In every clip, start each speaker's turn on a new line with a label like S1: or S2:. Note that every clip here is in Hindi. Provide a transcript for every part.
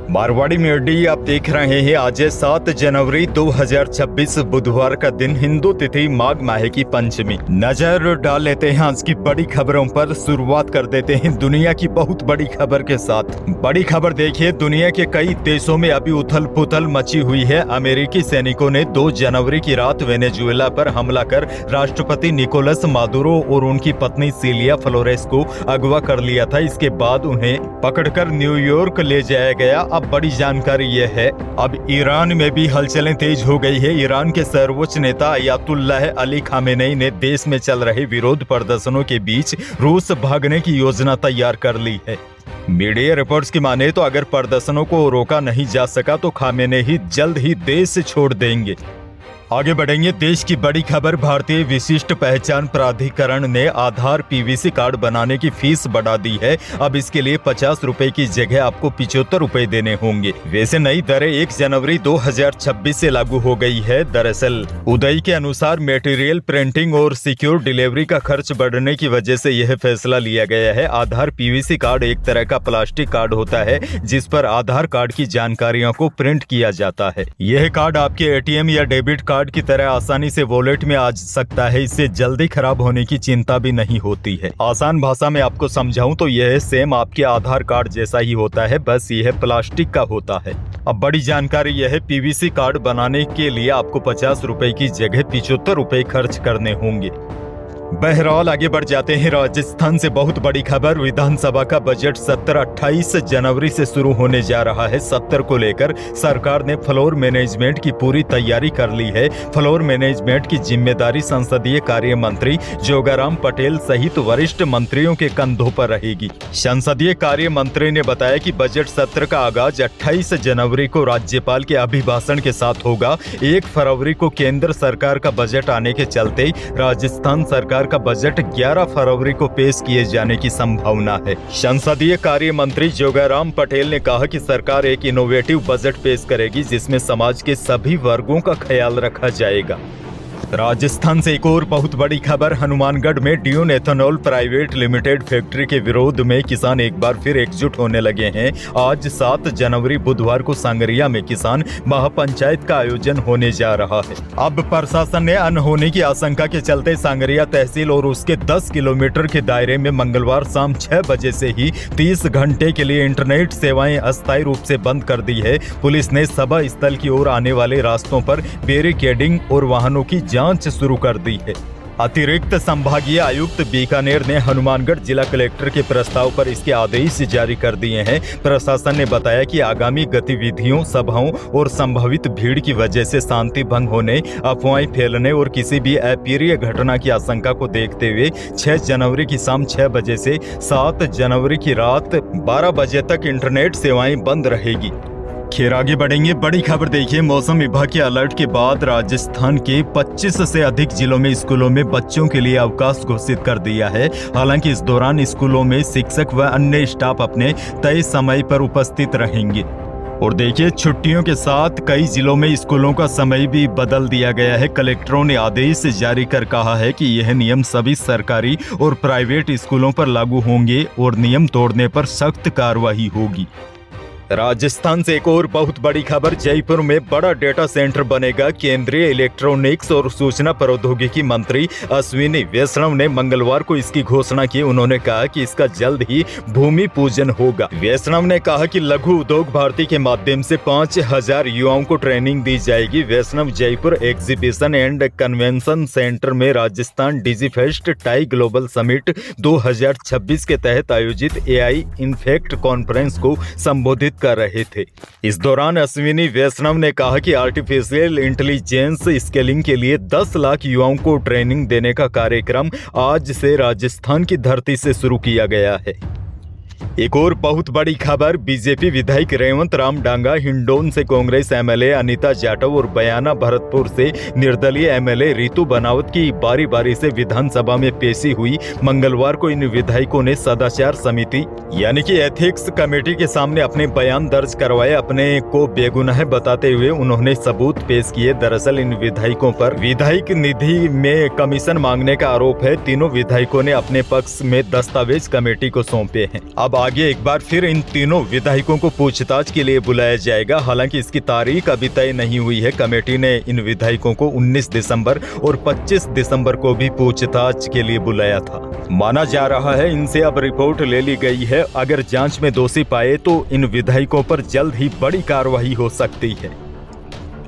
S1: मारवाड़ी मीडिया आप देख रहे हैं। आज 7 जनवरी 2026 बुधवार का दिन, हिंदू तिथि माघ माह की पंचमी। नजर डाल लेते हैं आज की बड़ी खबरों पर। शुरुआत कर देते हैं दुनिया की बहुत बड़ी खबर के साथ। बड़ी खबर देखिए, दुनिया के कई देशों में अभी उथल पुथल मची हुई है। अमेरिकी सैनिकों ने 2 जनवरी की रात वेनेजुएला पर हमला कर राष्ट्रपति निकोलस मादुरो और उनकी पत्नी सिलिया फ्लोरेस को अगवा कर लिया था। इसके बाद उन्हें पकड़कर न्यूयॉर्क ले जाया गया। अब बड़ी जानकारी यह है, अब ईरान में भी हलचलें तेज हो गई है। ईरान के सर्वोच्च नेता अयातुल्लाह अली खामेनेई ने देश में चल रहे विरोध प्रदर्शनों के बीच रूस भागने की योजना तैयार कर ली है। मीडिया रिपोर्ट्स की माने तो अगर प्रदर्शनों को रोका नहीं जा सका तो खामेनेई जल्द ही देश से छोड़ देंगे। आगे बढ़ेंगे। देश की बड़ी खबर, भारतीय विशिष्ट पहचान प्राधिकरण ने आधार पीवीसी कार्ड बनाने की फीस बढ़ा दी है। अब इसके लिए 50 रुपए की जगह आपको 75 रुपए देने होंगे। वैसे नई दरें 1 जनवरी 2026 से लागू हो गई है। दरअसल उदय के अनुसार मटेरियल प्रिंटिंग और सिक्योर डिलीवरी का खर्च बढ़ने की वजह से यह फैसला लिया गया है। आधार पीवीसी कार्ड एक तरह का प्लास्टिक कार्ड होता है जिस पर आधार कार्ड की जानकारियों को प्रिंट किया जाता है। यह कार्ड आपके एटीएम या डेबिट कार्ड की तरह आसानी से वॉलेट में आ सकता है। इससे जल्दी खराब होने की चिंता भी नहीं होती है। आसान भाषा में आपको समझाऊं तो यह सेम आपके आधार कार्ड जैसा ही होता है, बस यह प्लास्टिक का होता है। अब बड़ी जानकारी यह है, पीवीसी कार्ड बनाने के लिए आपको 50 रुपए की जगह 75 रुपए खर्च करने होंगे। बहरहाल आगे बढ़ जाते हैं। राजस्थान से बहुत बड़ी खबर, विधानसभा का बजट सत्र 28 जनवरी से शुरू होने जा रहा है। सत्र को लेकर सरकार ने फ्लोर मैनेजमेंट की पूरी तैयारी कर ली है। फ्लोर मैनेजमेंट की जिम्मेदारी संसदीय कार्य मंत्री जोगाराम पटेल सहित वरिष्ठ मंत्रियों के कंधों पर रहेगी। संसदीय कार्य मंत्री ने बताया कि बजट सत्र का आगाज 28 जनवरी को राज्यपाल के अभिभाषण के साथ होगा। 1 फरवरी को केंद्र सरकार का बजट आने के चलते राजस्थान सरकार का बजट 11 फरवरी को पेश किए जाने की संभावना है। संसदीय कार्य मंत्री जोगाराम पटेल ने कहा कि सरकार एक इनोवेटिव बजट पेश करेगी जिसमें समाज के सभी वर्गों का ख्याल रखा जाएगा। राजस्थान से एक और बहुत बड़ी खबर, हनुमानगढ़ में dune ethanol private limited factory के विरोध में किसान एक बार फिर एकजुट होने लगे हैं। आज 7 जनवरी बुधवार को सांगरिया में किसान महापंचायत का आयोजन होने जा रहा है। अब प्रशासन ने अनहोनी की आशंका के चलते सांगरिया तहसील और उसके 10 किलोमीटर के दायरे में मंगलवार शाम 6 बजे से ही 30 घंटे के लिए इंटरनेट सेवाएं अस्थायी रूप से बंद कर दी है। पुलिस ने सभा स्थल की ओर आने वाले रास्तों पर बैरिकेडिंग और वाहनों की जांच शुरू कर दी है। अतिरिक्त संभागीय आयुक्त बीकानेर ने हनुमानगढ़ जिला कलेक्टर के प्रस्ताव पर इसके आदेश जारी कर दिए हैं। प्रशासन ने बताया कि आगामी गतिविधियों, सभाओं और संभावित भीड़ की वजह से शांति भंग होने, अफवाहें फैलने और किसी भी अप्रिय घटना की आशंका को देखते हुए 6 जनवरी की शाम 6 बजे से 7 जनवरी की रात 12 बजे तक इंटरनेट सेवाएं बंद रहेगी। खैर आगे बढ़ेंगे। बड़ी खबर देखिए, मौसम विभाग के अलर्ट के बाद राजस्थान के 25 से अधिक जिलों में स्कूलों में बच्चों के लिए अवकाश घोषित कर दिया है। हालांकि इस दौरान स्कूलों में शिक्षक व अन्य स्टाफ अपने तय समय पर उपस्थित रहेंगे। और देखिए, छुट्टियों के साथ कई जिलों में स्कूलों का समय भी बदल दिया गया है। कलेक्टरों ने आदेश जारी कर कहा है कि यह नियम सभी सरकारी और प्राइवेट स्कूलों पर लागू होंगे और नियम तोड़ने पर सख्त कार्रवाई होगी। राजस्थान से एक और बहुत बड़ी खबर, जयपुर में बड़ा डेटा सेंटर बनेगा। केंद्रीय इलेक्ट्रॉनिक्स और सूचना प्रौद्योगिकी मंत्री अश्विनी वैष्णव ने मंगलवार को इसकी घोषणा की। उन्होंने कहा कि इसका जल्द ही भूमि पूजन होगा। वैष्णव ने कहा कि लघु उद्योग भारती के माध्यम से 5000 युवाओं को ट्रेनिंग दी जाएगी। Vaishnav Jaipur exhibition and convention centre में Rajasthan DigiFest TiE global summit 2026 के तहत आयोजित AI इनफेक्ट कॉन्फ्रेंस को संबोधित कर रहे थे। इस दौरान अश्विनी वैष्णव ने कहा कि आर्टिफिशियल इंटेलिजेंस स्केलिंग के लिए 10 लाख युवाओं को ट्रेनिंग देने का कार्यक्रम आज से राजस्थान की धरती से शुरू किया गया है। एक और बहुत बड़ी खबर, बीजेपी विधायक रेवंत राम डांगा, हिंडौन से कांग्रेस MLA अनीता जाटव और बयाना भरतपुर से निर्दलीय MLA रितु बनावत की बारी बारी से विधानसभा में पेशी हुई। मंगलवार को इन विधायकों ने सदाचार समिति यानी कि एथिक्स कमेटी के सामने अपने बयान दर्ज करवाए। अपने को बेगुनाह बताते हुए उन्होंने सबूत पेश किए। दरअसल इन विधायकों पर विधायक निधि में कमीशन मांगने का आरोप है। तीनों विधायकों ने अपने पक्ष में दस्तावेज कमेटी को सौंपे हैं। अब आगे एक बार फिर इन तीनों विधायकों को पूछताछ के लिए बुलाया जाएगा। हालांकि इसकी तारीख अभी तय नहीं हुई है। कमेटी ने इन विधायकों को 19 दिसंबर और 25 दिसंबर को भी पूछताछ के लिए बुलाया था। माना जा रहा है इनसे अब रिपोर्ट ले ली गई है। अगर जांच में दोषी पाए तो इन विधायकों पर जल्द ही बड़ी कार्रवाई हो सकती है।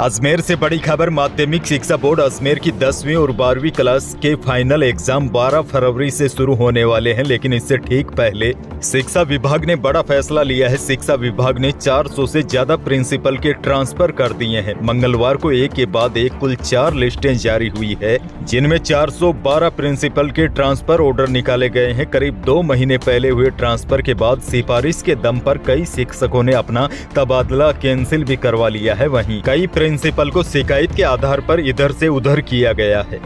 S1: अजमेर से बड़ी खबर। माध्यमिक शिक्षा बोर्ड अजमेर की 10वीं और 12वीं क्लास के फाइनल एग्जाम 12 फरवरी से शुरू होने वाले हैं, लेकिन इससे ठीक पहले शिक्षा विभाग ने बड़ा फैसला लिया है। शिक्षा विभाग ने 400 से ज्यादा प्रिंसिपल के ट्रांसफर कर दिए हैं। मंगलवार को एक के बाद एक कुल 4 लिस्टें जारी हुई है, जिनमें 412 प्रिंसिपल के ट्रांसफर ऑर्डर निकाले गए हैं। करीब 2 महीने पहले हुए ट्रांसफर के बाद सिफारिश के दम पर कई शिक्षकों ने अपना तबादला कैंसिल भी करवा लिया है। वहीं कई प्रिंसिपल को शिकायत के आधार पर इधर से उधर किया गया है।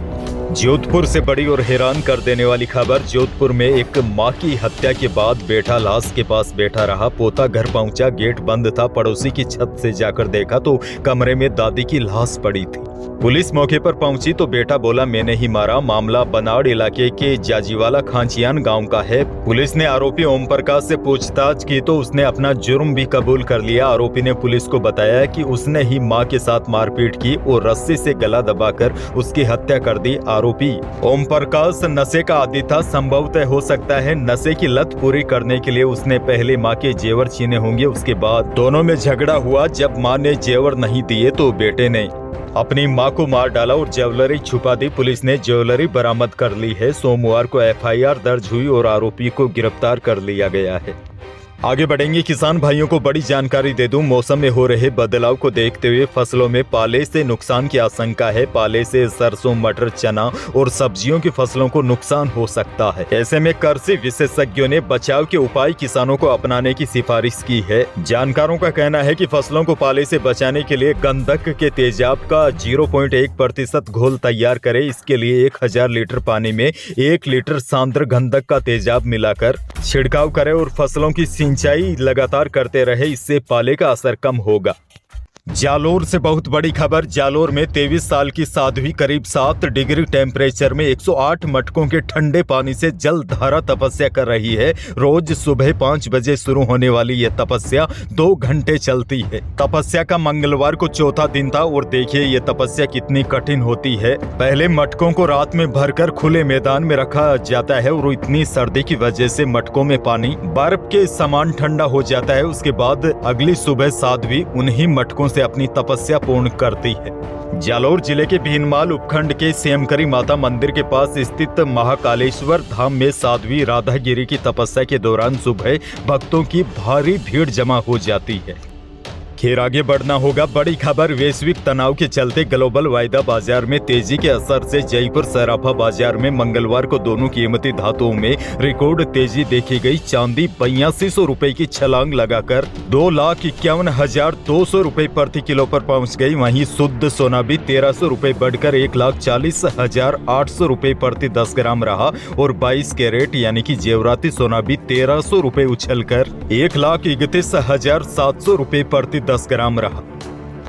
S1: जोधपुर से बड़ी और हैरान कर देने वाली खबर। जोधपुर में एक मां की हत्या के बाद बेटा लाश के पास बैठा रहा। पोता घर पहुंचा, गेट बंद था। पड़ोसी की छत से जाकर देखा तो कमरे में दादी की लाश पड़ी थी। पुलिस मौके पर पहुंची तो बेटा बोला मैंने ही मारा। मामला बनाड़ इलाके के जाजीवाला खांचियान गांव का है। पुलिस ने आरोपी ओम प्रकाश से पूछताछ की तो उसने अपना जुर्म भी कबूल कर लिया। आरोपी ने पुलिस को बताया कि उसने ही मां के साथ मारपीट की और रस्सी से गला दबाकर उसकी हत्या कर दी। आरोपी ओम प्रकाश नशे का आदी था। संभवतः हो सकता है नशे की लत पूरी करने के लिए उसने पहले मां के जेवर छीने होंगे। उसके बाद दोनों में झगड़ा हुआ। जब मां ने जेवर नहीं दिए तो बेटे ने अपनी मां को मार डाला और ज्वेलरी छुपा दी। पुलिस ने ज्वेलरी बरामद कर ली है। सोमवार को एफआईआर दर्ज हुई और आरोपी को गिरफ्तार कर लिया गया है। आगे बढ़ेंगे। किसान भाइयों को बड़ी जानकारी दे दूं। मौसम में हो रहे बदलाव को देखते हुए फसलों में पाले से नुकसान की आशंका है। पाले से सरसों, मटर, चना और सब्जियों की फसलों को नुकसान हो सकता है। ऐसे में कृषि विशेषज्ञों ने बचाव के उपाय किसानों को अपनाने की सिफारिश की है। जानकारों का कहना है कि फसलों को पाले से बचाने के लिए गंधक के तेजाब का 0.1% घोल तैयार करें। इसके लिए 1000 लीटर पानी में 1 लीटर सांद्र गंधक का तेजाब मिलाकर छिड़काव करें और फसलों की सिंचाई लगातार करते रहे। इससे पाले का असर कम होगा। जालोर से बहुत बड़ी खबर। जालोर में 23 साल की साध्वी करीब 7 डिग्री टेम्परेचर में 108 मटकों के ठंडे पानी से जल धारा तपस्या कर रही है। रोज सुबह 5 बजे शुरू होने वाली यह तपस्या 2 घंटे चलती है। तपस्या का मंगलवार को चौथा दिन था और देखिए ये तपस्या कितनी कठिन होती है। पहले मटकों को रात में भरकर खुले मैदान में रखा जाता है और इतनी सर्दी की वजह से मटकों में पानी बर्फ के समान ठंडा हो जाता है। उसके बाद अगली सुबह साध्वी उन्हीं मटकों से अपनी तपस्या पूर्ण करती है। जालोर जिले के भीनमाल उपखंड के सेमकरी माता मंदिर के पास स्थित महाकालेश्वर धाम में साध्वी राधागिरी की तपस्या के दौरान सुबह भक्तों की भारी भीड़ जमा हो जाती है। खैर आगे बढ़ना होगा। बड़ी खबर। वैश्विक तनाव के चलते ग्लोबल वायदा बाजार में तेजी के असर से जयपुर सराफा बाजार में मंगलवार को दोनों कीमती धातुओं में रिकॉर्ड तेजी देखी गई। चांदी 8200 रुपए की छलांग लगाकर 2,51,200 रुपए प्रति किलो पर पहुंच गई। वहीं शुद्ध सोना भी 1300 रुपए बढ़कर 1,40,800 रुपए प्रति 10 ग्राम रहा और 22 कैरेट यानी कि जेवराती सोना भी 1300 रुपए उछलकर 1,31,700 रुपए प्रति 10 ग्राम रहा।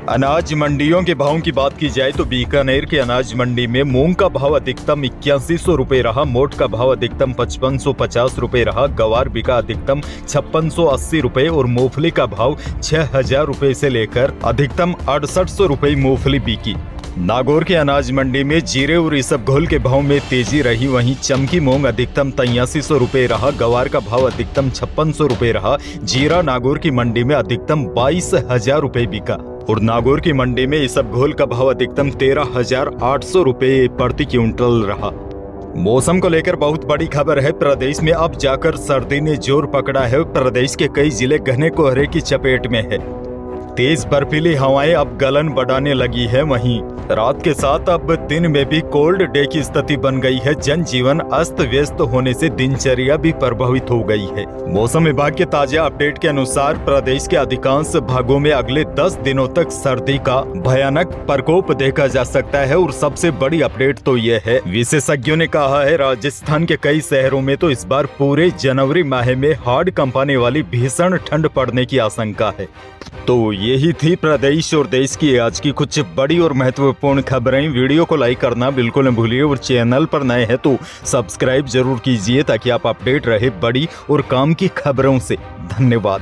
S1: अनाज मंडियों के भावों की बात की जाए तो बीकानेर के अनाज मंडी में मूंग का भाव अधिकतम 8100 रुपए रहा। मोट का भाव अधिकतम 5550 रुपए रहा। गवार बिका अधिकतम 5680 रुपए और मूंगफली का भाव 6000 रुपए से लेकर अधिकतम 6800 रुपए मूंगफली बिकी। नागौर के अनाज मंडी में जीरे और इसबगोल के भाव में तेजी रही। वहीं चमकी मूंग अधिकतम 8300 रुपए रहा। गवार का भाव अधिकतम 5600 रुपए रहा। जीरा नागौर की मंडी में अधिकतम 22,000 रुपए बिका और नागौर की मंडी में इसबगोल का भाव अधिकतम 13,800 रुपए प्रति क्विंटल रहा। मौसम को लेकर बहुत बड़ी खबर है। प्रदेश में अब जाकर सर्दी ने जोर पकड़ा है। प्रदेश के कई जिले घने कोहरे की चपेट में है। तेज बर्फीली हवाएं अब गलन बढ़ाने लगी है। वहीं रात के साथ अब दिन में भी कोल्ड डे की स्थिति बन गई है। जनजीवन अस्त व्यस्त होने से दिनचर्या भी प्रभावित हो गई है। मौसम विभाग के ताजा अपडेट के अनुसार प्रदेश के अधिकांश भागों में अगले 10 दिनों तक सर्दी का भयानक प्रकोप देखा जा सकता है। और सबसे बड़ी अपडेट तो यह है, विशेषज्ञों ने कहा है राजस्थान के कई शहरों में तो इस बार पूरे जनवरी माह में हाड़ कंपाने वाली भीषण ठंड पड़ने की आशंका है। तो यही थी प्रदेश और देश की आज की कुछ बड़ी और महत्वपूर्ण खबरें। वीडियो को लाइक करना बिल्कुल न भूलिए और चैनल पर नए हैं तो सब्सक्राइब जरूर कीजिए ताकि आप अपडेट रहे बड़ी और काम की खबरों से। धन्यवाद।